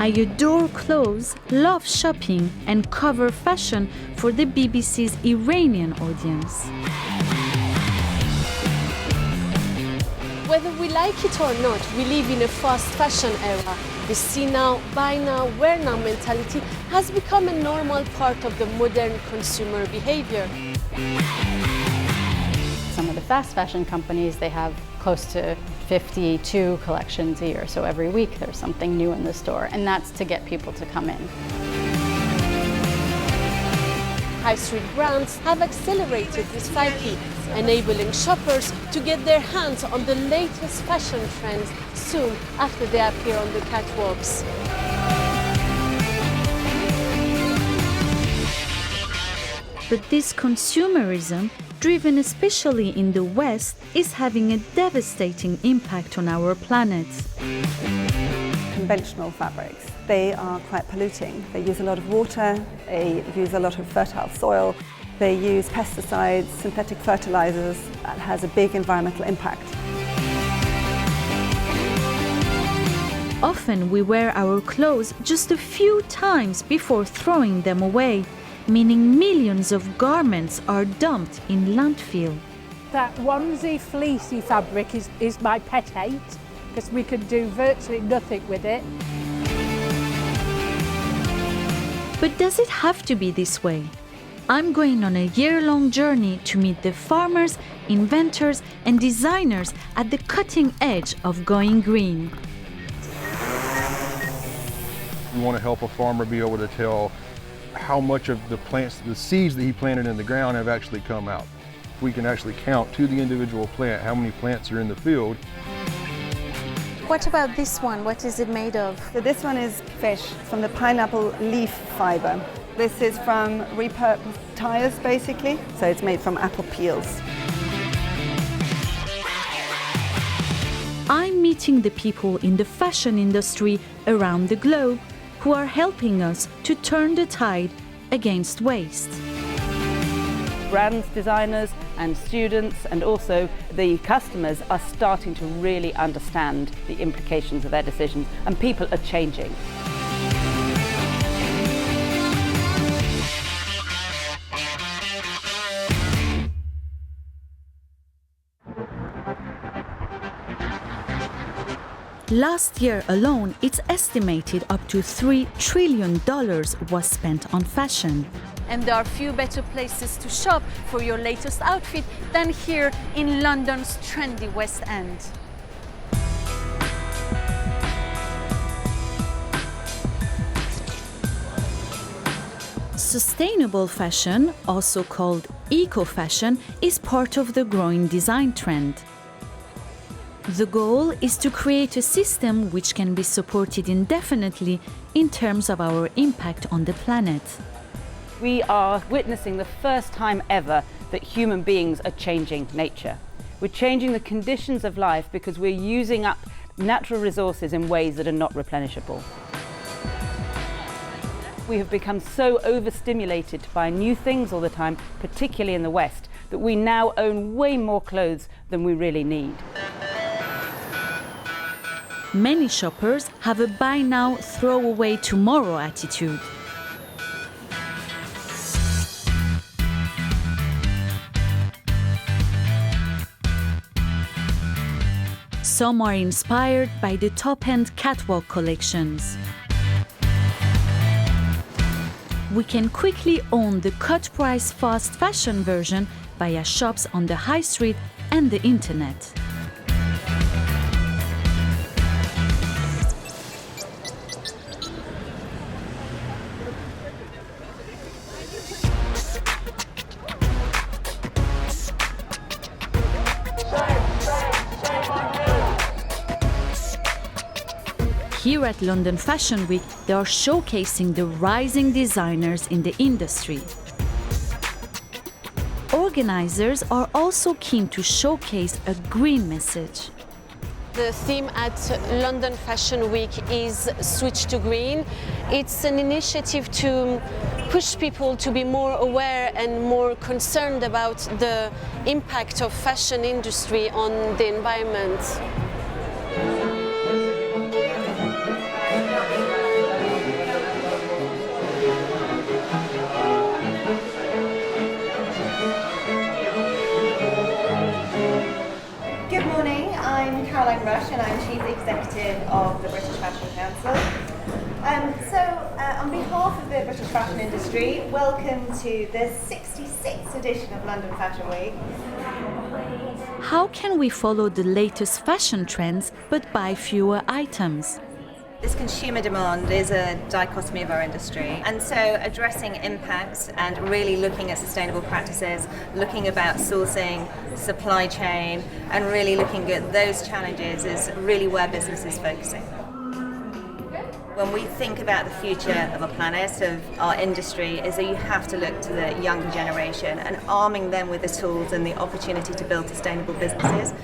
I adore clothes, love shopping, and cover fashion for the BBC's Iranian audience. Whether we like it or not, we live in a fast fashion era. The see now, buy now, wear now mentality has become a normal part of the modern consumer behavior. Some of the fast fashion companies, they have close to 52 collections a year. So every week there's something new in the store, and that's to get people to come in. High street brands have accelerated this cycle, enabling shoppers to get their hands on the latest fashion trends soon after they appear on the catwalks. But this consumerism, driven especially in the West, is having a devastating impact on our planet. Conventional fabrics, they are quite polluting. They use a lot of water, they use a lot of fertile soil, they use pesticides, synthetic fertilizers. That has a big environmental impact. Often we wear our clothes just a few times before throwing them away, meaning millions of garments are dumped in landfill. That onesie fleecy fabric is my pet hate, because we can do virtually nothing with it. But does it have to be this way? I'm going on a year-long journey to meet the farmers, inventors, and designers at the cutting edge of going green. We want to help a farmer be able to tell how much of the plants, the seeds that he planted in the ground have actually come out. We can actually count to the individual plant how many plants are in the field. What about this one? What is it made of? So this one is fish from the pineapple leaf fiber. This is from repurposed tires, basically. So it's made from apple peels. I'm meeting the people in the fashion industry around the globe who are helping us to turn the tide against waste. Brands, designers and students and also the customers are starting to really understand the implications of their decisions, and people are changing. Last year alone, it's estimated up to $3 trillion was spent on fashion. And there are few better places to shop for your latest outfit than here in London's trendy West End. Sustainable fashion, also called eco-fashion, is part of the growing design trend. The goal is to create a system which can be supported indefinitely in terms of our impact on the planet. We are witnessing the first time ever that human beings are changing nature. We're changing the conditions of life because we're using up natural resources in ways that are not replenishable. We have become so overstimulated by new things all the time, particularly in the West, that we now own way more clothes than we really need. Many shoppers have a buy now, throw away tomorrow attitude. Some are inspired by the top-end catwalk collections. We can quickly own the cut-price fast fashion version via shops on the high street and the internet. Here at London Fashion Week, they are showcasing the rising designers in the industry. Organizers are also keen to showcase a green message. The theme at London Fashion Week is Switch to Green. It's an initiative to push people to be more aware and more concerned about the impact of fashion industry on the environment. I'm Caroline Rush and I'm Chief Executive of the British Fashion Council. On behalf of the British fashion industry, welcome to the 66th edition of London Fashion Week. How can we follow the latest fashion trends but buy fewer items? This consumer demand is a dichotomy of our industry, and so addressing impacts and really looking at sustainable practices, looking about sourcing, supply chain, and really looking at those challenges is really where business is focusing. When we think about the future of our planet, of our industry, is that you have to look to the younger generation and arming them with the tools and the opportunity to build sustainable businesses.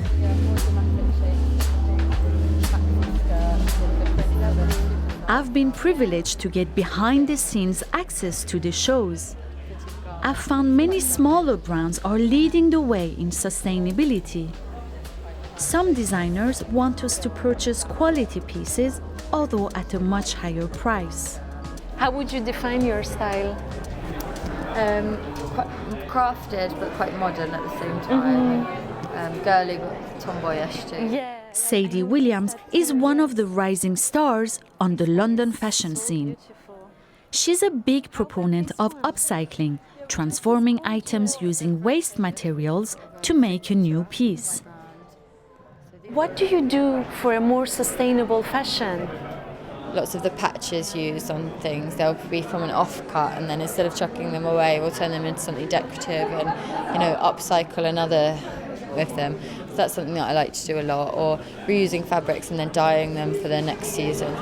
I've been privileged to get behind-the-scenes access to the shows. I've found many smaller brands are leading the way in sustainability. Some designers want us to purchase quality pieces, although at a much higher price. How would you define your style? Quite crafted, but quite modern at the same time. Girly, but tomboyish too. Sadie Williams is one of the rising stars on the London fashion scene. She's a big proponent of upcycling, transforming items using waste materials to make a new piece. What do you do for a more sustainable fashion? Lots of the patches used on things, they'll be from an offcut, and then instead of chucking them away, we'll turn them into something decorative and, upcycle another with them. So that's something that I like to do a lot, or reusing fabrics and then dyeing them for the next season.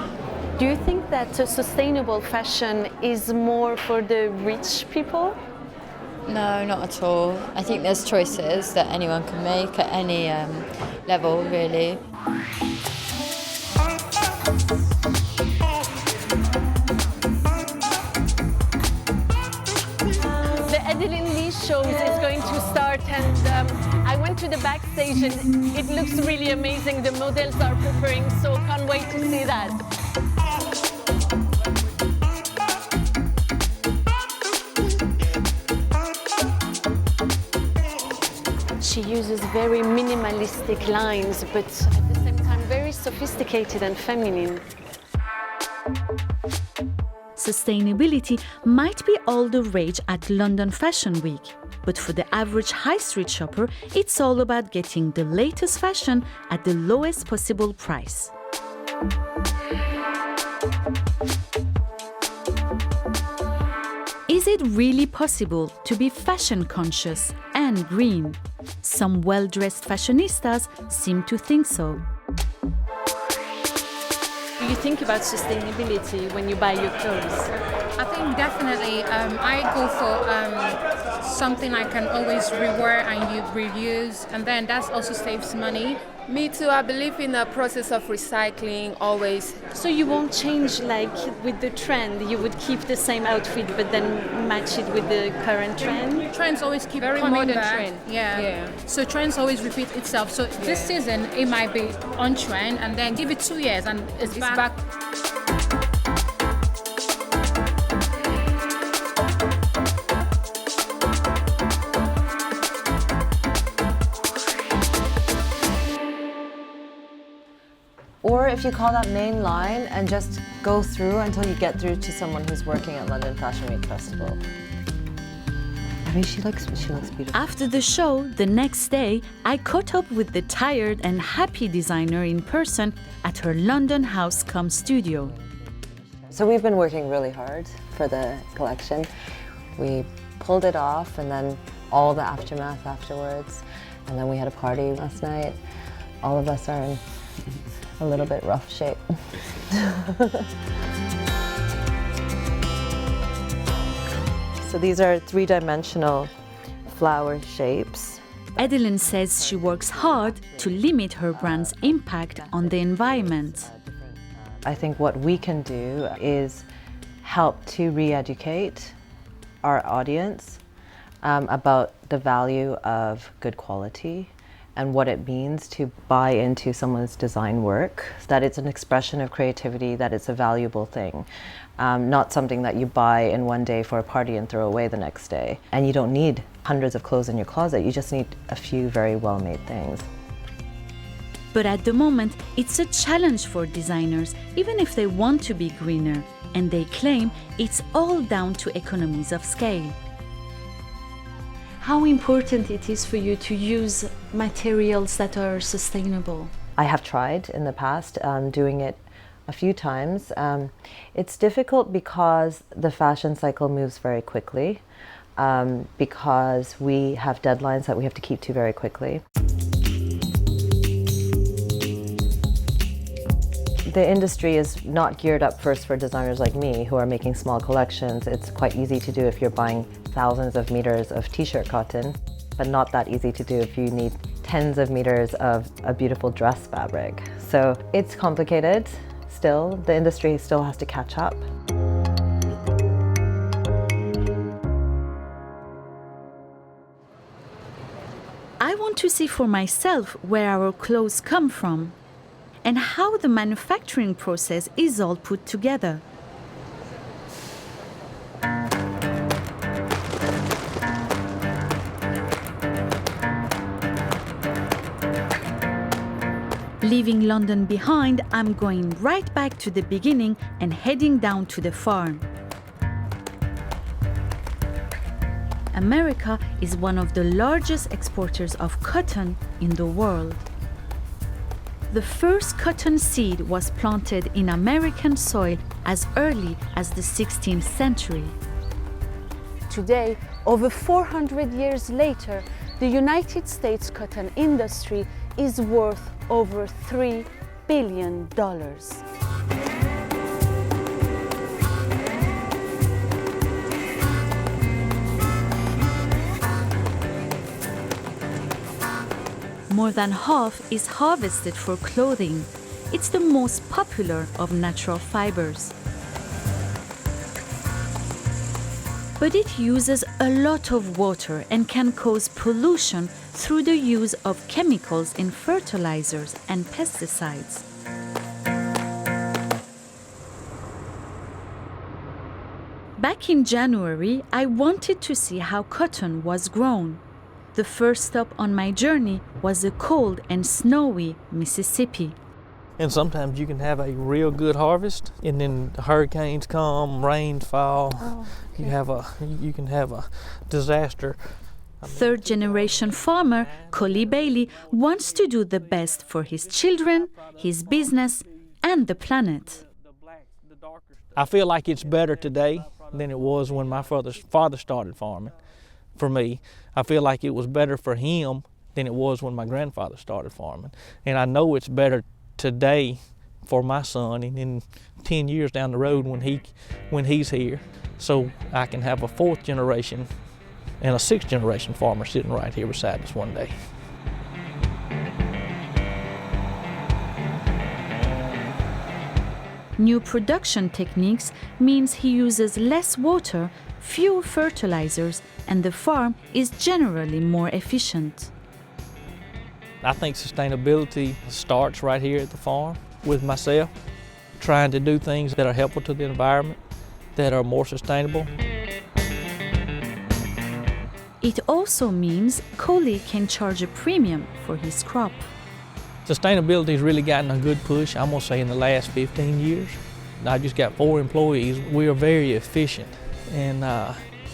Do you think that sustainable fashion is more for the rich people? No, not at all. I think there's choices that anyone can make at any level, really. The Adeline Lee shows is going to start, and I went to the backstage and it looks really amazing. The models are preparing, so can't wait to see that. She uses very minimalistic lines, but at the same time very sophisticated and feminine. Sustainability might be all the rage at London Fashion Week, but for the average high street shopper, it's all about getting the latest fashion at the lowest possible price. Is it really possible to be fashion conscious and green? Some well-dressed fashionistas seem to think so. Do you think about sustainability when you buy your clothes? I think definitely. I go for something I can always rewear and reuse, and then that also saves money. Me too. I believe in the process of recycling always. So you won't change like with the trend? You would keep the same outfit but then match it with the current trend? Trends always keep Very coming modern back. trend. Yeah. So trends always repeat itself. So this season it might be on trend, and then give it 2 years and it's back. Or if you call that main line and just go through until you get through to someone who's working at London Fashion Week Festival. I mean, she looks beautiful. After the show, the next day, I caught up with the tired and happy designer in person at her London House-Come studio. So we've been working really hard for the collection. We pulled it off, and then all the aftermath afterwards. And then we had a party last night. All of us are in a little bit rough shape. So these are three-dimensional flower shapes. Adeline says she works hard to limit her brand's impact on the environment. I think what we can do is help to re-educate our audience about the value of good quality and what it means to buy into someone's design work, that it's an expression of creativity, that it's a valuable thing, not something that you buy in one day for a party and throw away the next day. And you don't need hundreds of clothes in your closet, you just need a few very well-made things. But at the moment, it's a challenge for designers, even if they want to be greener, and they claim it's all down to economies of scale. How important it is for you to use materials that are sustainable? I have tried in the past, doing it a few times. It's difficult because the fashion cycle moves very quickly, because we have deadlines that we have to keep to very quickly. The industry is not geared up first for designers like me who are making small collections. It's quite easy to do if you're buying thousands of meters of t-shirt cotton, but not that easy to do if you need tens of meters of a beautiful dress fabric. So it's complicated still. The industry still has to catch up. I want to see for myself where our clothes come from and how the manufacturing process is all put together. Leaving London behind, I'm going right back to the beginning and heading down to the farm. America is one of the largest exporters of cotton in the world. The first cotton seed was planted in American soil as early as the 16th century. Today, over 400 years later, the United States cotton industry is worth over $3 billion. More than half is harvested for clothing. It's the most popular of natural fibers. But it uses a lot of water and can cause pollution through the use of chemicals in fertilizers and pesticides. Back in January, I wanted to see how cotton was grown. The first stop on my journey was a cold and snowy Mississippi. And sometimes you can have a real good harvest, and then hurricanes come, rains fall. Oh, okay. You can have a disaster. Third-generation farmer Collie Bailey wants to do the best for his children, his business, and the planet. I feel like it's better today than it was when my father started farming. For me, I feel like it was better for him than it was when my grandfather started farming. And I know it's better today for my son and in 10 years down the road when he's here, so I can have a fourth generation and a sixth generation farmer sitting right here beside us one day. New production techniques means he uses less water, fewer fertilizers, and the farm is generally more efficient. I think sustainability starts right here at the farm with myself, trying to do things that are helpful to the environment, that are more sustainable. It also means Collie can charge a premium for his crop. Sustainability has really gotten a good push, I'm going to say, in the last 15 years. I just got 4 employees. We are very efficient, and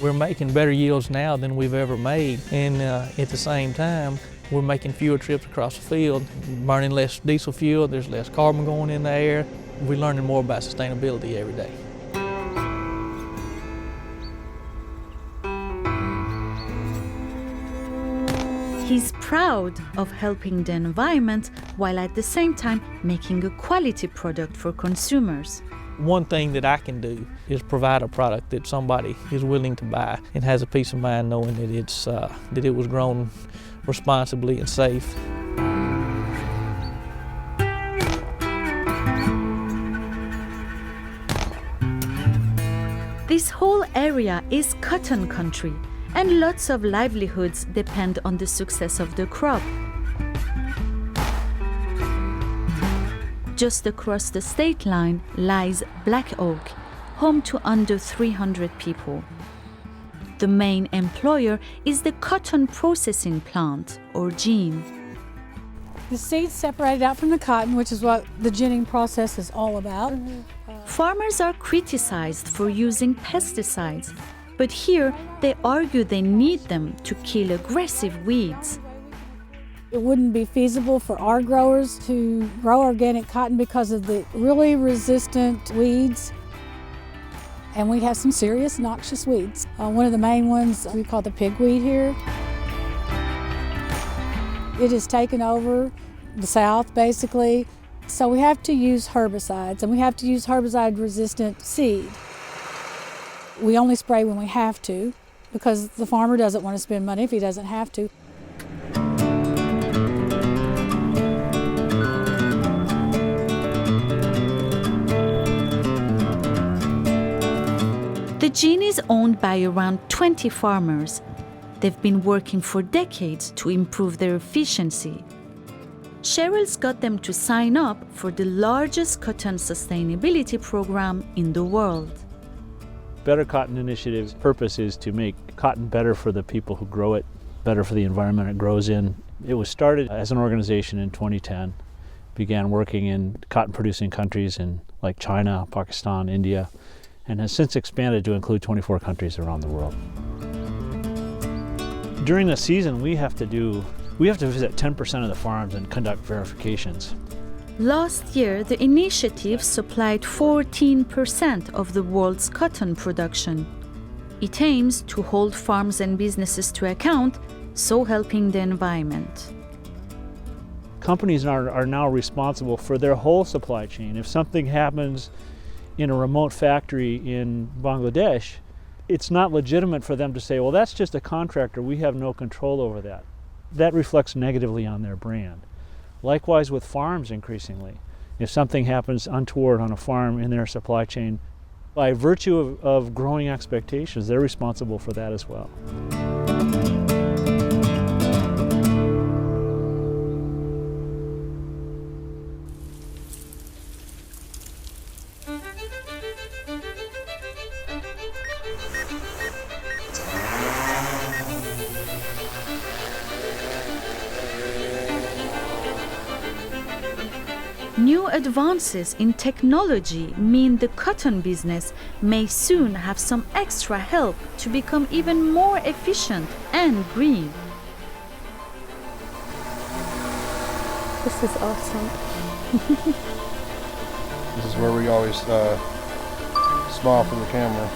we're making better yields now than we've ever made. And at the same time, we're making fewer trips across the field, burning less diesel fuel, there's less carbon going in the air. We're learning more about sustainability every day. He's proud of helping the environment while at the same time making a quality product for consumers. One thing that I can do is provide a product that somebody is willing to buy and has a peace of mind knowing that that it was grown responsibly and safe. This whole area is cotton country, and lots of livelihoods depend on the success of the crop. Just across the state line lies Black Oak, home to under 300 people. The main employer is the cotton processing plant, or GEAN. The seeds separated out from the cotton, which is what the ginning process is all about. Farmers are criticized for using pesticides, but here they argue they need them to kill aggressive weeds. It wouldn't be feasible for our growers to grow organic cotton because of the really resistant weeds. And we have some serious noxious weeds. One of the main ones we call the pigweed here. It has taken over the south basically. So we have to use herbicides, and we have to use herbicide-resistant seed. We only spray when we have to, because the farmer doesn't want to spend money if he doesn't have to. The gin is owned by around 20 farmers. They've been working for decades to improve their efficiency. Cheryl's got them to sign up for the largest cotton sustainability program in the world. Better Cotton Initiative's purpose is to make cotton better for the people who grow it, better for the environment it grows in. It was started as an organization in 2010, began working in cotton-producing countries like China, Pakistan, India, and has since expanded to include 24 countries around the world. During the season, we have to visit 10% of the farms and conduct verifications. Last year, the initiative supplied 14% of the world's cotton production. It aims to hold farms and businesses to account, so helping the environment. Companies are now responsible for their whole supply chain. If something happens in a remote factory in Bangladesh, it's not legitimate for them to say, well, that's just a contractor, we have no control over that. That reflects negatively on their brand. Likewise with farms increasingly. If something happens untoward on a farm in their supply chain, by virtue of growing expectations, they're responsible for that as well. New advances in technology mean the cotton business may soon have some extra help to become even more efficient and green. This is awesome. This is where we always smile for the camera.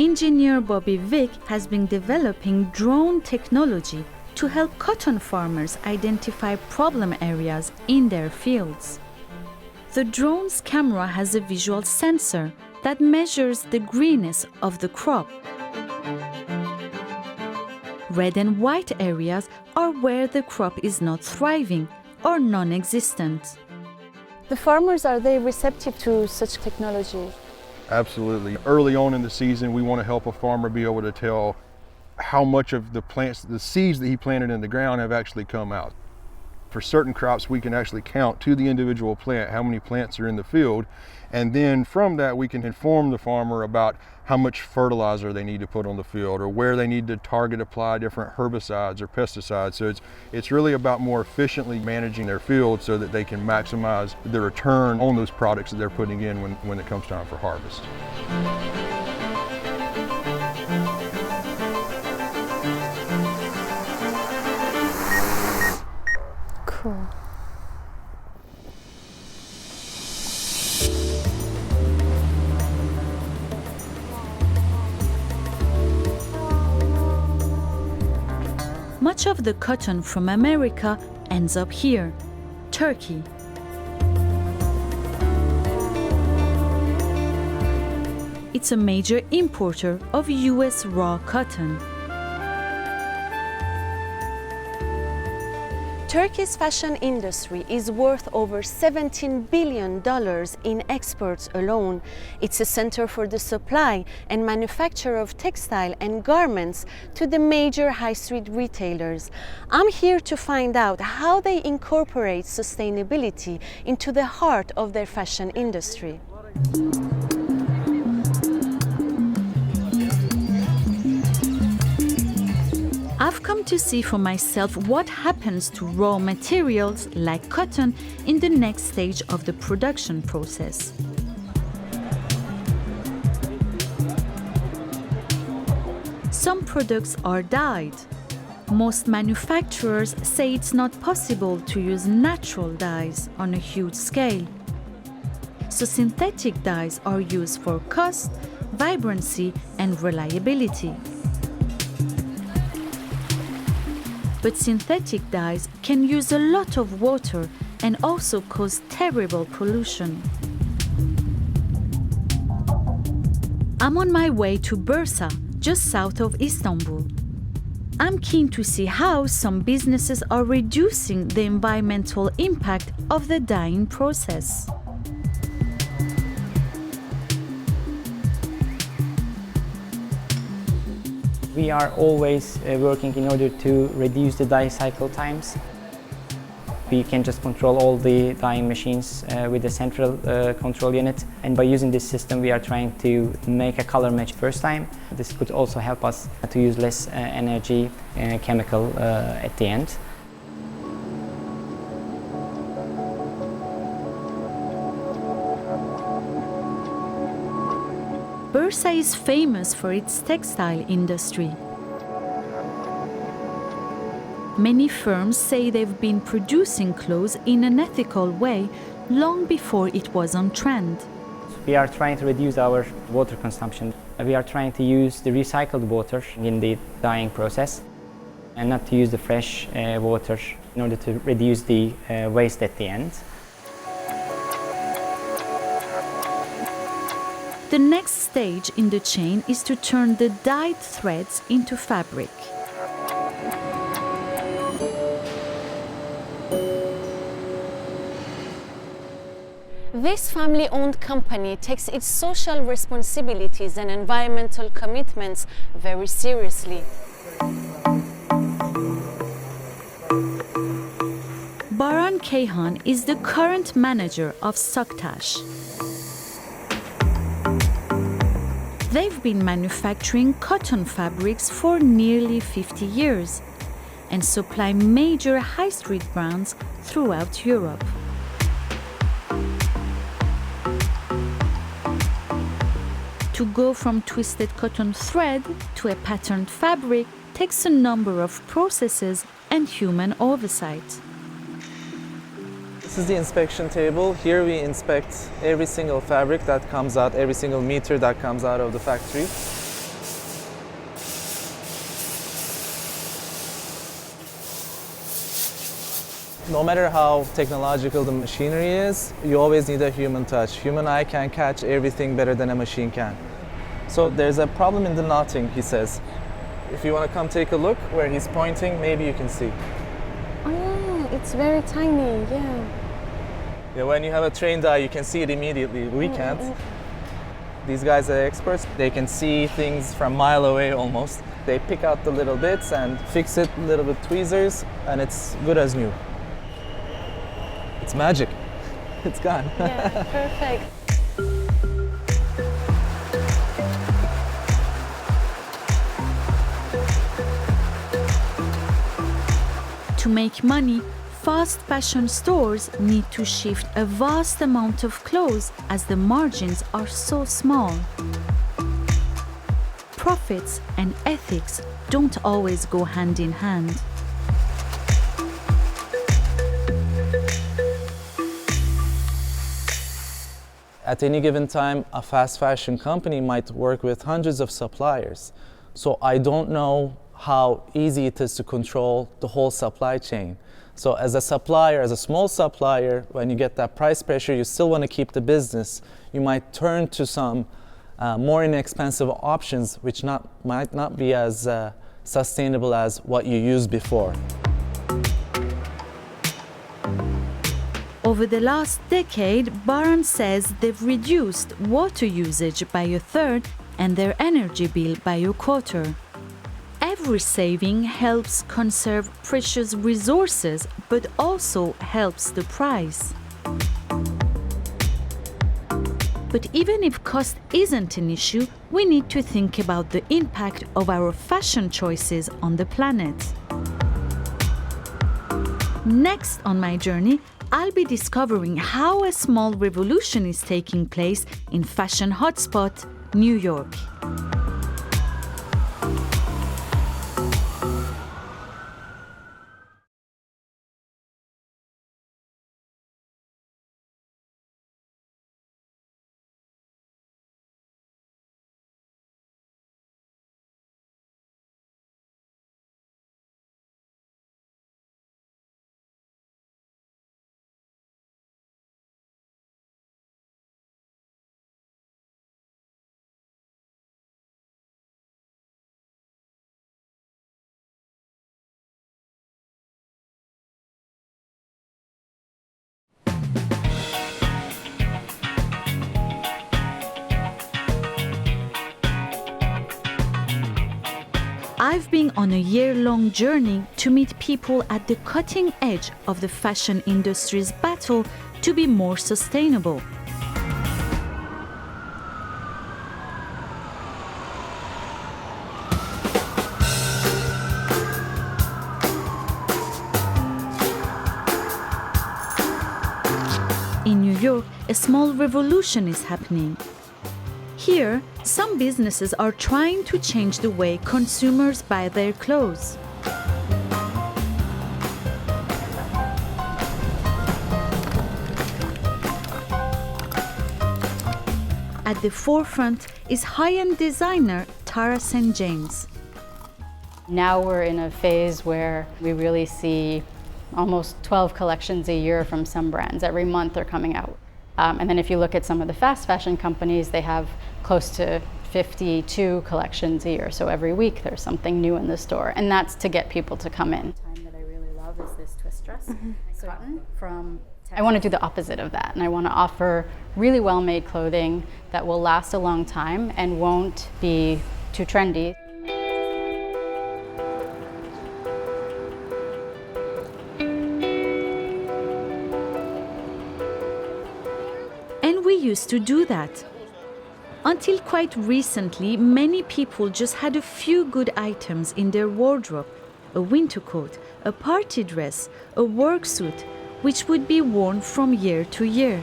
Engineer Bobby Vick has been developing drone technology to help cotton farmers identify problem areas in their fields. The drone's camera has a visual sensor that measures the greenness of the crop. Red and white areas are where the crop is not thriving or non-existent. The farmers, are they receptive to such technology? Absolutely. Early on in the season, we want to help a farmer be able to tell how much of the seeds that he planted in the ground have actually come out. For certain crops, we can actually count to the individual plant how many plants are in the field, and then from that we can inform the farmer about how much fertilizer they need to put on the field or where they need to target apply different herbicides or pesticides. So it's really about more efficiently managing their field so that they can maximize the return on those products that they're putting in when it comes time for harvest. Cool. Much of the cotton from America ends up here, Turkey. It's a major importer of US raw cotton. Turkey's fashion industry is worth over $17 billion in exports alone. It's a center for the supply and manufacture of textile and garments to the major high street retailers. I'm here to find out how they incorporate sustainability into the heart of their fashion industry. I've come to see for myself what happens to raw materials like cotton in the next stage of the production process. Some products are dyed. Most manufacturers say it's not possible to use natural dyes on a huge scale. So synthetic dyes are used for cost, vibrancy, and reliability. But synthetic dyes can use a lot of water and also cause terrible pollution. I'm on my way to Bursa, just south of Istanbul. I'm keen to see how some businesses are reducing the environmental impact of the dyeing process. We are always working in order to reduce the dye cycle times. We can just control all the dyeing machines with a central control unit, and by using this system we are trying to make a color match first time. This could also help us to use less energy chemical at the end. Bursa is famous for its textile industry. Many firms say they've been producing clothes in an ethical way long before it was on trend. We are trying to reduce our water consumption. We are trying to use the recycled water in the dyeing process and not to use the fresh water in order to reduce the waste at the end. The next stage in the chain is to turn the dyed threads into fabric. This family-owned company takes its social responsibilities and environmental commitments very seriously. Baran Kayhan is the current manager of Saktash. They've been manufacturing cotton fabrics for nearly 50 years and supply major high street brands throughout Europe. To go from twisted cotton thread to a patterned fabric takes a number of processes and human oversight. This is the inspection table. Here we inspect every single fabric that comes out, every single meter that comes out of the factory. No matter how technological the machinery is, you always need a human touch. Human eye can catch everything better than a machine can. So there's a problem in the knotting, he says. If you want to come take a look where he's pointing, maybe you can see. Oh yeah, it's very tiny, yeah. Yeah, when you have a trained eye, you can see it immediately. We can't. These guys are experts. They can see things from a mile away almost. They pick out the little bits and fix it, a little bit tweezers, and it's good as new. It's magic. It's gone. Yeah, perfect. To make money, fast fashion stores need to shift a vast amount of clothes as the margins are so small. Profits and ethics don't always go hand in hand. At any given time, a fast fashion company might work with hundreds of suppliers. So I don't know how easy it is to control the whole supply chain. So as a supplier, as a small supplier, when you get that price pressure, you still want to keep the business. You might turn to some more inexpensive options, which might not be as sustainable as what you used before. Over the last decade, Baran says they've reduced water usage by a third and their energy bill by a quarter. Every saving helps conserve precious resources, but also helps the price. But even if cost isn't an issue, we need to think about the impact of our fashion choices on the planet. Next on my journey, I'll be discovering how a small revolution is taking place in fashion hotspot, New York. I've been on a year-long journey to meet people at the cutting edge of the fashion industry's battle to be more sustainable. In New York, a small revolution is happening. Here, some businesses are trying to change the way consumers buy their clothes. At the forefront is high-end designer Tara St. James. Now we're in a phase where we really see almost 12 collections a year from some brands. Every month they're coming out. And then if you look at some of the fast fashion companies, they have close to 52 collections a year. So every week there's something new in the store. And that's to get people to come in. That I really love is this twist dress. Cotton from I want to do the opposite of that. And I want to offer really well-made clothing that will last a long time and won't be too trendy. And we used to do that. Until quite recently, many people just had a few good items in their wardrobe. A winter coat, a party dress, a work suit, which would be worn from year to year.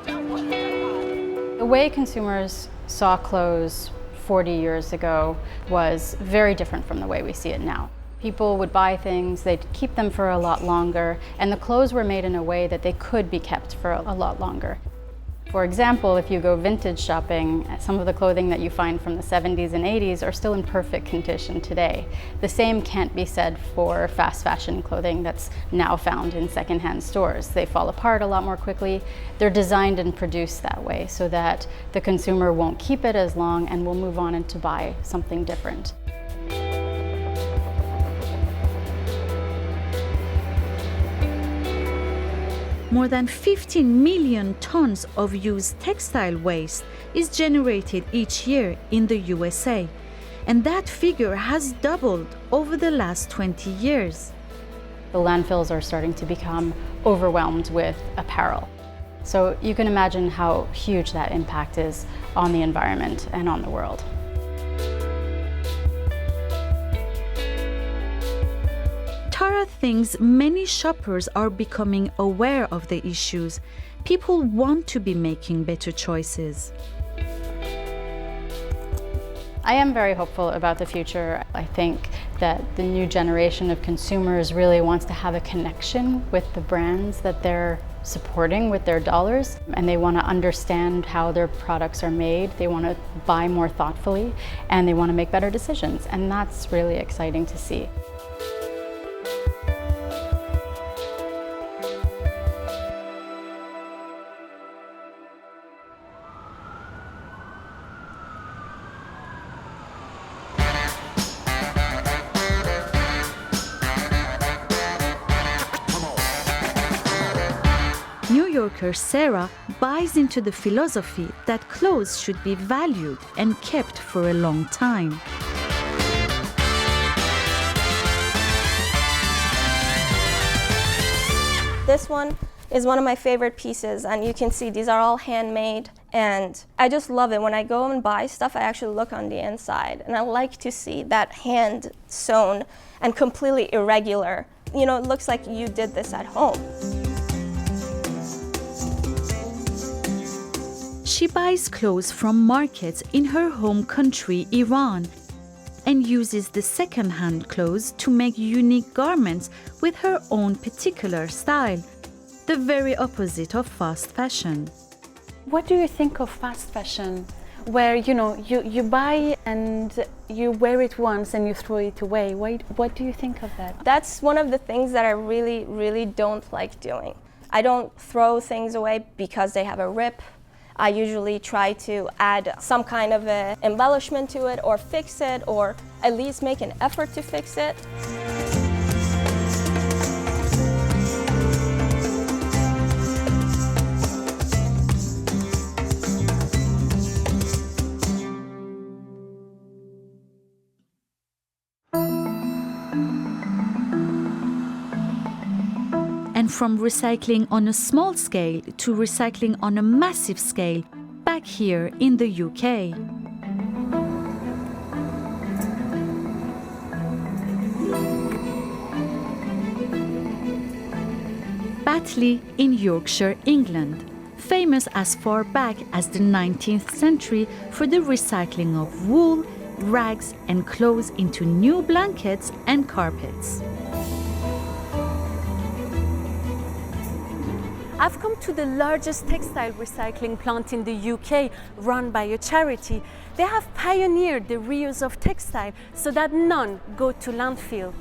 The way consumers saw clothes 40 years ago was very different from the way we see it now. People would buy things, they'd keep them for a lot longer, and the clothes were made in a way that they could be kept for a lot longer. For example, if you go vintage shopping, some of the clothing that you find from the 70s and 80s are still in perfect condition today. The same can't be said for fast fashion clothing that's now found in secondhand stores. They fall apart a lot more quickly. They're designed and produced that way so that the consumer won't keep it as long and will move on and to buy something different. More than 15 million tons of used textile waste is generated each year in the USA, and that figure has doubled over the last 20 years. The landfills are starting to become overwhelmed with apparel. So you can imagine how huge that impact is on the environment and on the world. Tara thinks many shoppers are becoming aware of the issues. People want to be making better choices. I am very hopeful about the future. I think that the new generation of consumers really wants to have a connection with the brands that they're supporting with their dollars, and they want to understand how their products are made. They want to buy more thoughtfully, and they want to make better decisions, and that's really exciting to see. New Yorker Sarah buys into the philosophy that clothes should be valued and kept for a long time. This one is one of my favorite pieces, and you can see these are all handmade, and I just love it. When I go and buy stuff, I actually look on the inside, and I like to see that hand sewn and completely irregular. You know, it looks like you did this at home. She buys clothes from markets in her home country, Iran, and uses the second-hand clothes to make unique garments with her own particular style, the very opposite of fast fashion. What do you think of fast fashion, where you buy and you wear it once and you throw it away? What do you think of that? That's one of the things that I really, really don't like doing. I don't throw things away because they have a rip. I usually try to add some kind of a embellishment to it, or fix it, or at least make an effort to fix it. And from recycling on a small scale to recycling on a massive scale, back here in the UK. Batley in Yorkshire, England, famous as far back as the 19th century for the recycling of wool, rags and clothes into new blankets and carpets. I've come to the largest textile recycling plant in the UK, run by a charity. They have pioneered the reuse of textile so that none go to landfill.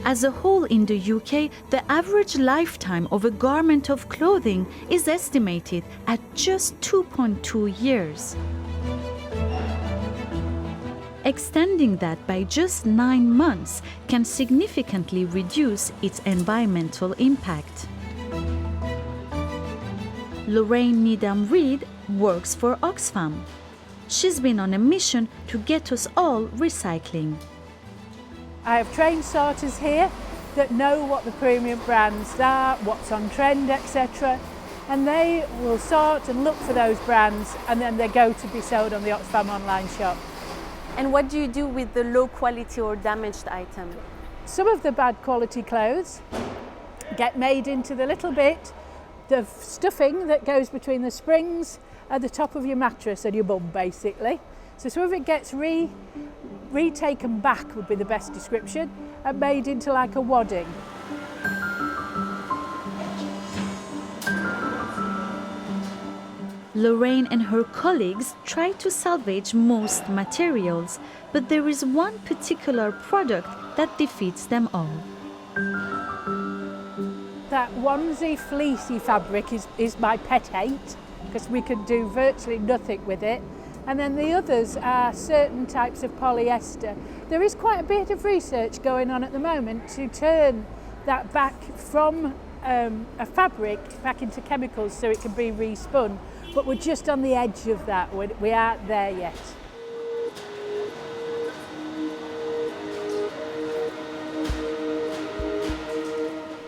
As a whole in the UK, the average lifetime of a garment of clothing is estimated at just 2.2 years. Extending that by just 9 months can significantly reduce its environmental impact. Lorraine Needham-Reed works for Oxfam. She's been on a mission to get us all recycling. I have trained sorters here that know what the premium brands are, what's on trend, etc. And they will sort and look for those brands, and then they go to be sold on the Oxfam online shop. And what do you do with the low quality or damaged item? Some of the bad quality clothes get made into the little bit, the stuffing that goes between the springs at the top of your mattress and your bum, basically. So some of it gets retaken back, would be the best description, and made into like a wadding. Lorraine and her colleagues try to salvage most materials, but there is one particular product that defeats them all. That onesie fleecy fabric is my pet hate, because we can do virtually nothing with it. And then the others are certain types of polyester. There is quite a bit of research going on at the moment to turn that back from a fabric back into chemicals so it can be respun. But we're just on the edge of that. We aren't there yet.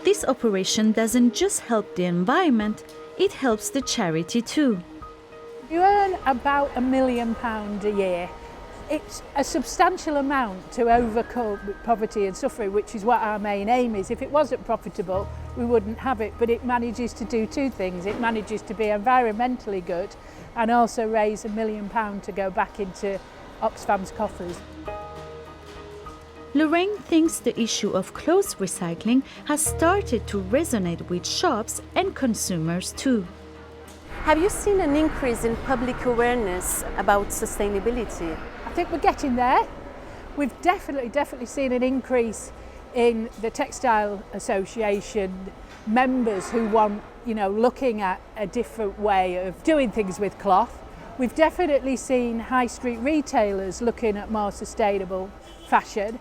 This operation doesn't just help the environment, it helps the charity too. You earn about £1 million a year. It's a substantial amount to overcome poverty and suffering, which is what our main aim is. If it wasn't profitable, we wouldn't have it, but it manages to do two things. It manages to be environmentally good and also raise £1 million to go back into Oxfam's coffers. Lorraine thinks the issue of clothes recycling has started to resonate with shops and consumers too. Have you seen an increase in public awareness about sustainability? I think we're getting there. We've definitely seen an increase in the Textile Association members who want, looking at a different way of doing things with cloth. We've definitely seen high street retailers looking at more sustainable fashion,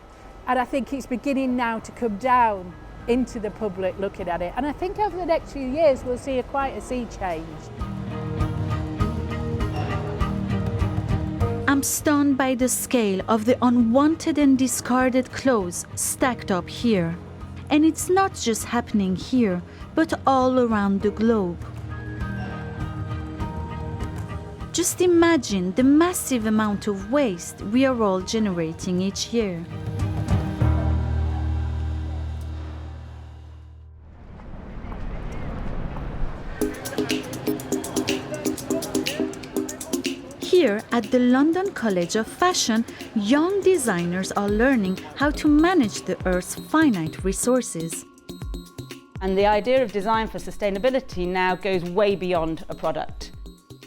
and I think it's beginning now to come down into the public looking at it. And I think over the next few years we'll see quite a sea change. I'm stunned by the scale of the unwanted and discarded clothes stacked up here. And it's not just happening here, but all around the globe. Just imagine the massive amount of waste we are all generating each year. Here at the London College of Fashion, young designers are learning how to manage the Earth's finite resources. And the idea of design for sustainability now goes way beyond a product.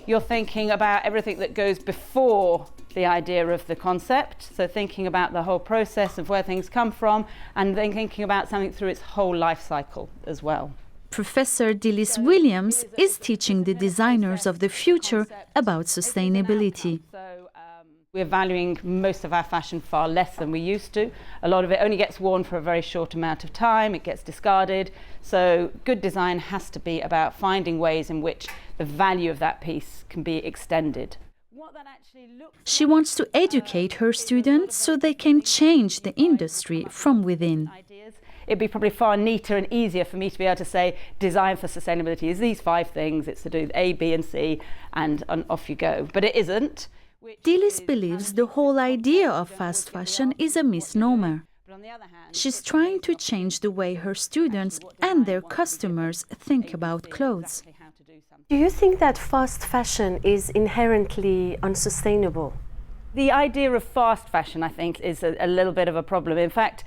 You're thinking about everything that goes before the idea of the concept, so thinking about the whole process of where things come from, and then thinking about something through its whole life cycle as well. Professor Dilys Williams is teaching the designers of the future about sustainability. We're valuing most of our fashion far less than we used to. A lot of it only gets worn for a very short amount of time, it gets discarded. So good design has to be about finding ways in which the value of that piece can be extended. She wants to educate her students so they can change the industry from within. It'd be probably far neater and easier for me to be able to say design for sustainability is these 5 things, it's to do with A, B and C, and off you go. But it isn't. Dilys believes the whole idea of fast fashion is a misnomer. She's trying to change the way her students and their customers think about clothes. Do you think that fast fashion is inherently unsustainable? The idea of fast fashion, I think, is a little bit of a problem. In fact,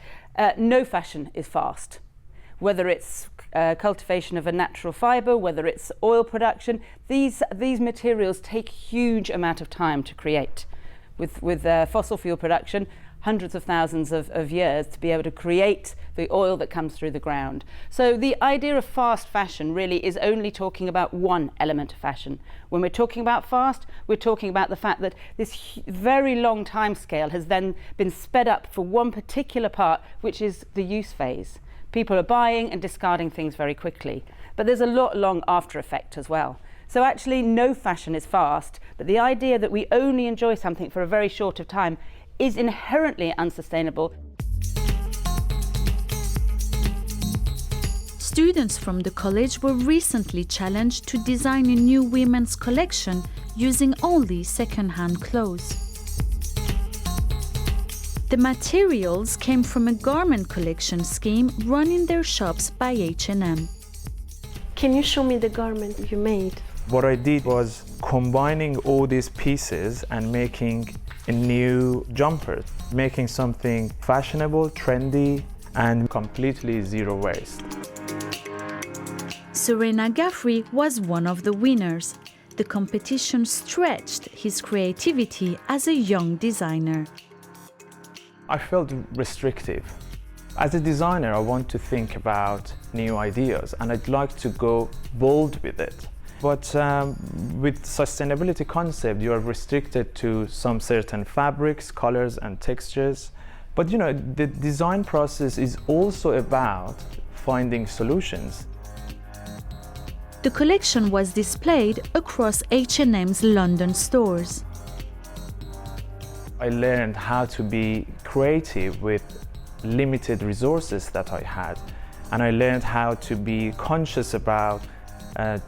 no fashion is fast. Whether it's cultivation of a natural fibre, whether it's oil production, these materials take huge amount of time to create. With fossil fuel production, hundreds of thousands of years to be able to create the oil that comes through the ground. So the idea of fast fashion really is only talking about one element of fashion. When we're talking about fast, we're talking about the fact that this very long time scale has then been sped up for one particular part, which is the use phase. People are buying and discarding things very quickly. But there's a long after effect as well. So actually no fashion is fast, but the idea that we only enjoy something for a very short of time is inherently unsustainable. Students from the college were recently challenged to design a new women's collection using only second-hand clothes. The materials came from a garment collection scheme run in their shops by H&M. Can you show me the garment you made? What I did was combining all these pieces and making a new jumper, making something fashionable, trendy, and completely zero waste. Serena Gaffrey was one of the winners. The competition stretched his creativity as a young designer. I felt restrictive. As a designer, I want to think about new ideas, and I'd like to go bold with it. But with sustainability concept, you are restricted to some certain fabrics, colors, and textures. But you know, the design process is also about finding solutions. The collection was displayed across H&M's London stores. I learned how to be creative with limited resources that I had. And I learned how to be conscious about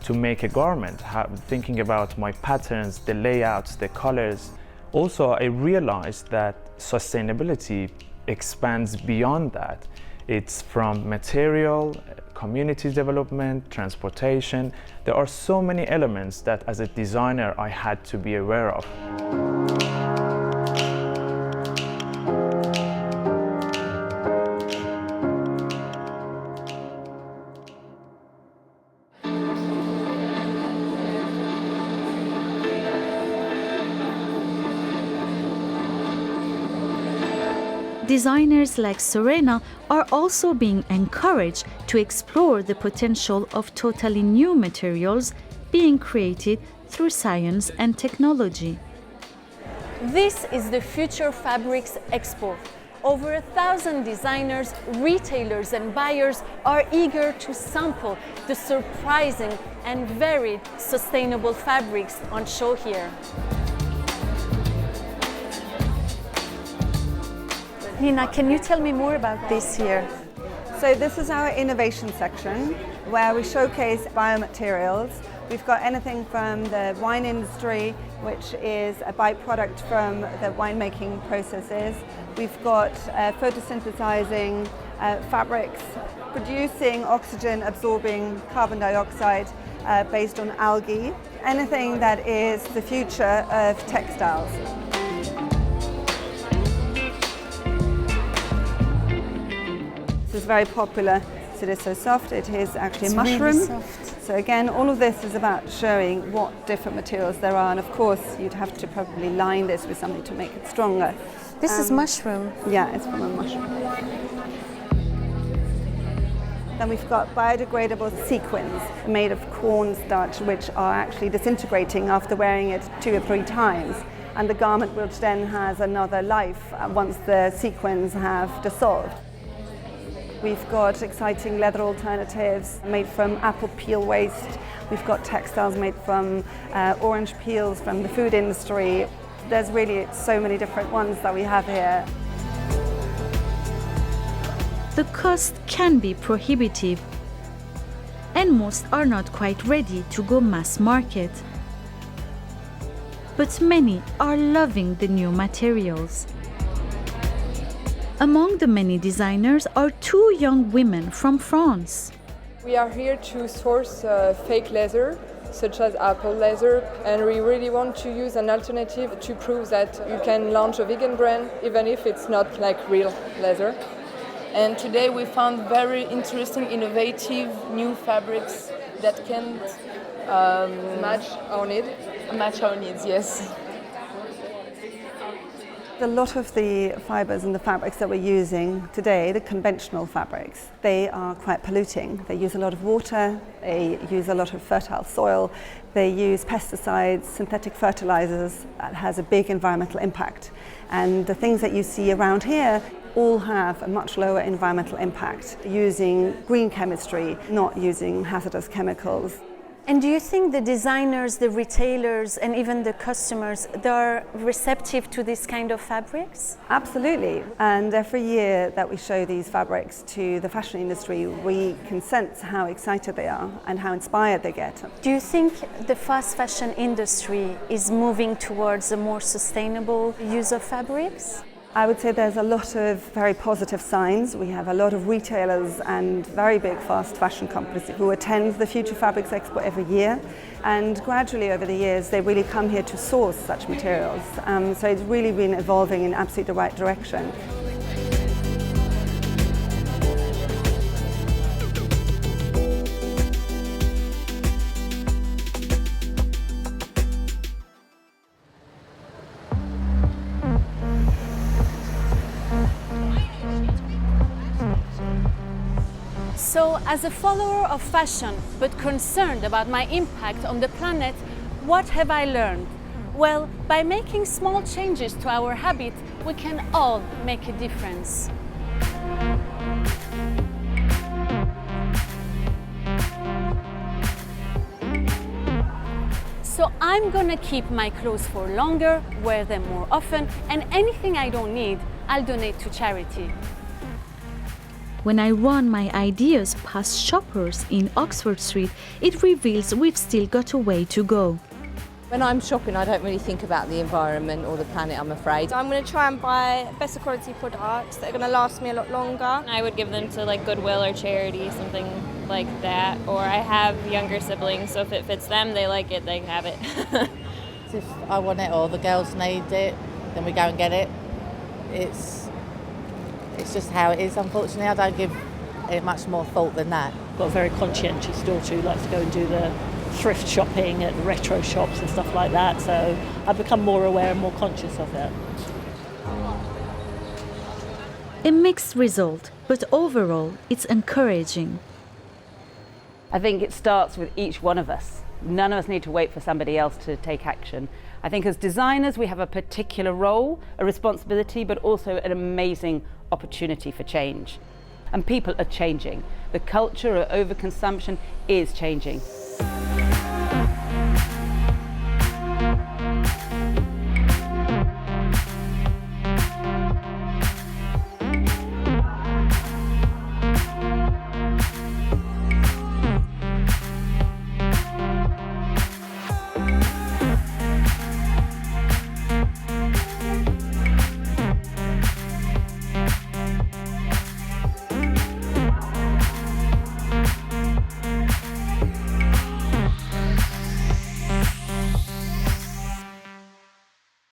to make a garment, thinking about my patterns, the layouts, the colors. Also, I realized that sustainability expands beyond that. It's from material, community development, transportation. There are so many elements that as a designer I had to be aware of. Designers like Serena are also being encouraged to explore the potential of totally new materials being created through science and technology. This is the Future Fabrics Expo. Over 1,000 designers, retailers and buyers are eager to sample the surprising and varied sustainable fabrics on show here. Nina, can you tell me more about this here? So this is our innovation section where we showcase biomaterials. We've got anything from the wine industry, which is a byproduct from the winemaking processes. We've got photosynthesizing fabrics, producing oxygen absorbing carbon dioxide based on algae. Anything that is the future of textiles. This is very popular. So it is so soft, it is actually a mushroom. Really soft. So again, all of this is about showing what different materials there are, and of course you'd have to probably line this with something to make it stronger. This is mushroom? Yeah, it's from a mushroom. Then we've got biodegradable sequins made of cornstarch, which are actually disintegrating after wearing it 2 or 3 times. And the garment which then has another life once the sequins have dissolved. We've got exciting leather alternatives made from apple peel waste. We've got textiles made from orange peels from the food industry. There's really so many different ones that we have here. The cost can be prohibitive, and most are not quite ready to go mass market. But many are loving the new materials. Among the many designers are 2 young women from France. We are here to source fake leather, such as apple leather, and we really want to use an alternative to prove that you can launch a vegan brand even if it's not like real leather. And today we found very interesting, innovative new fabrics that can match our needs. Match our needs, yes. A lot of the fibres and the fabrics that we're using today, the conventional fabrics, they are quite polluting. They use a lot of water, they use a lot of fertile soil, they use pesticides, synthetic fertilizers. That has a big environmental impact. And the things that you see around here all have a much lower environmental impact, using green chemistry, not using hazardous chemicals. And do you think the designers, the retailers, and even the customers, they're receptive to this kind of fabrics? Absolutely. And every year that we show these fabrics to the fashion industry, we can sense how excited they are and how inspired they get. Do you think the fast fashion industry is moving towards a more sustainable use of fabrics? I would say there's a lot of very positive signs. We have a lot of retailers and very big fast fashion companies who attend the Future Fabrics Expo every year, and gradually over the years they really come here to source such materials. So it's really been evolving in absolutely the right direction. So, as a follower of fashion, but concerned about my impact on the planet, what have I learned? Well, by making small changes to our habit, we can all make a difference. So I'm gonna keep my clothes for longer, wear them more often, and anything I don't need, I'll donate to charity. When I run my ideas past shoppers in Oxford Street, it reveals we've still got a way to go. When I'm shopping, I don't really think about the environment or the planet, I'm afraid. I'm going to try and buy better quality products that are going to last me a lot longer. I would give them to like Goodwill or charity, something like that. Or I have younger siblings, so if it fits them, they like it, they have it. If I want it or the girls need it, then we go and get it. It's just how it is, unfortunately. I don't give it much more thought than that. I've got a very conscientious daughter who likes to go and do the thrift shopping at the retro shops and stuff like that, so I've become more aware and more conscious of it. A mixed result, but overall it's encouraging. I think it starts with each one of us. None of us need to wait for somebody else to take action. I think as designers we have a particular role, a responsibility, but also an amazing opportunity for change. And people are changing. The culture of overconsumption is changing.